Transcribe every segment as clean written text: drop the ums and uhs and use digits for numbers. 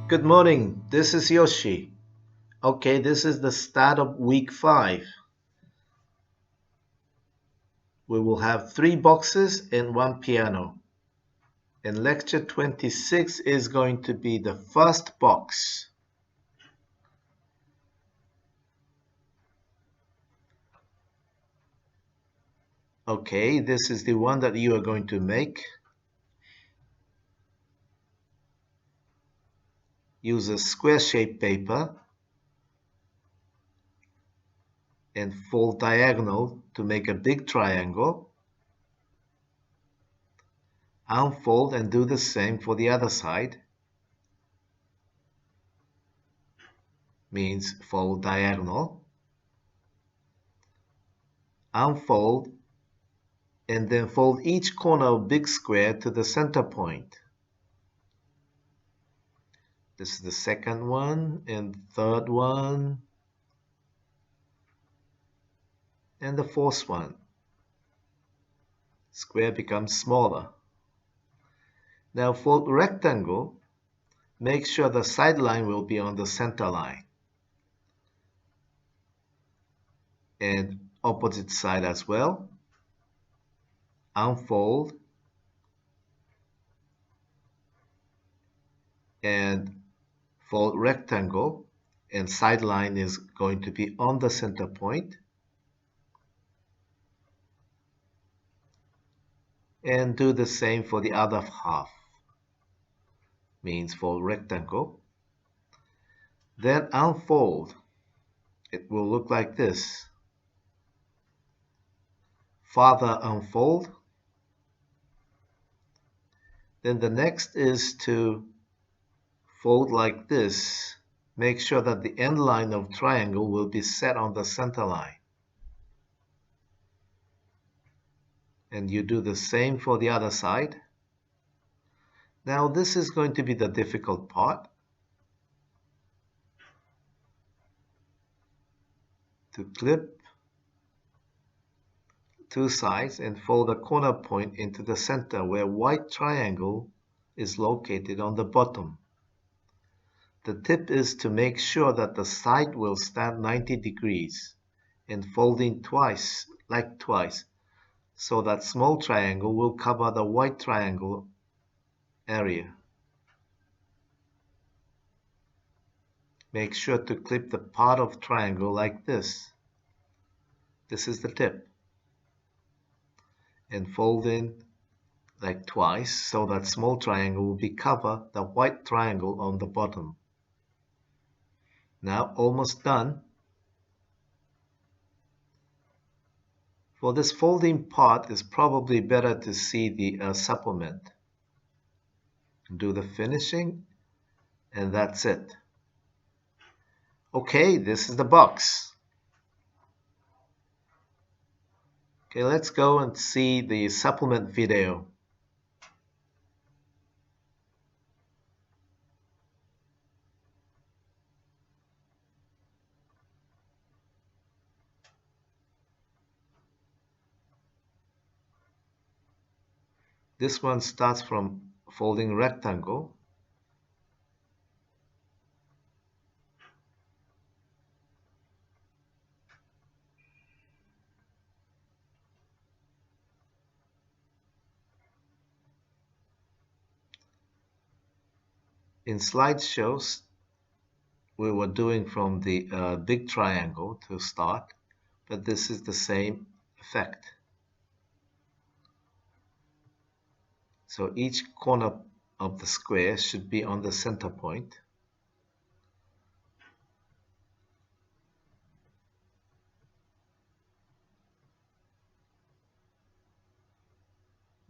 Good morning, this is Yoshi. Okay, this is the start of week 5. We will have 3 boxes and 1 piano. And lecture 26 is going to be the first box. Okay, this is the one that you are going to make. Use a square shaped paper and fold diagonal to make a big triangle. Unfold and do the same for the other side. Means fold diagonal. Unfold and then fold each corner of big square to the center point. This is the second one and third one and the fourth one. Square becomes smaller. Now fold rectangle, make sure the side line will be on the center line. And opposite side as well. Unfold and fold rectangle, and side line is going to be on the center point. And do the same for the other half. Means fold rectangle. Then unfold. It will look like this. Further unfold. Then the next is to fold like this. Make sure that the end line of triangle will be set on the center line. And you do the same for the other side. Now this is going to be the difficult part. To clip 2 sides and fold a corner point into the center where white triangle is located on the bottom. The tip is to make sure that the side will stand 90 degrees and folding twice, like twice, so that small triangle will cover the white triangle area. Make sure to clip the part of triangle like this. This is the tip. And fold in like twice so that small triangle will be cover the white triangle on the bottom. Now almost done. For this folding part, it's probably better to see the supplement. Do the finishing and that's it. Okay, this is the box. Okay, let's go and see the supplement video. This one starts from folding rectangle. In slideshows, we were doing from the big triangle to start, but this is the same effect. So each corner of the square should be on the center point.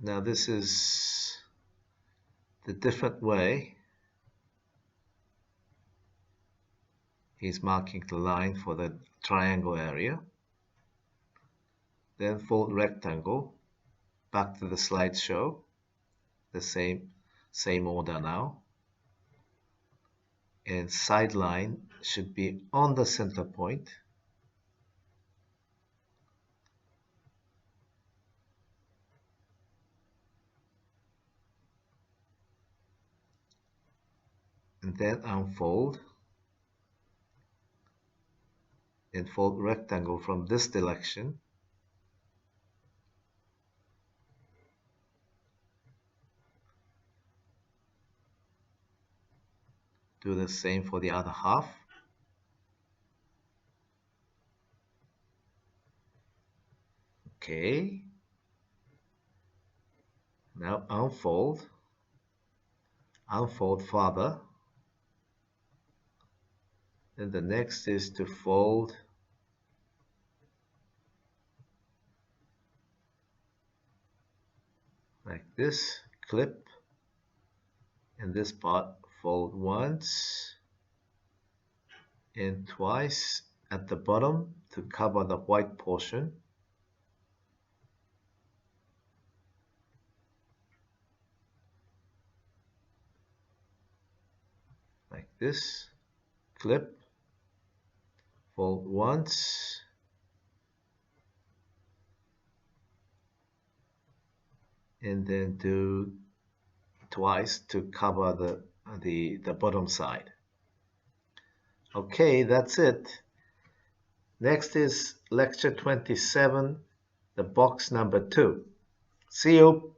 Now this is the different way. He's marking the line for the triangle area. Then fold rectangle, back to the slideshow, the same order now. And side line should be on the center point. and then unfold and fold rectangle from this direction. Do the same for the other half. Okay. Now unfold further. And the next is to fold like this, clip, and this part fold once and twice at the bottom to cover the white portion. Like this, clip, fold once, and then do twice to cover the bottom side. Okay, that's it. Next is lecture 27, the box number 2. See you.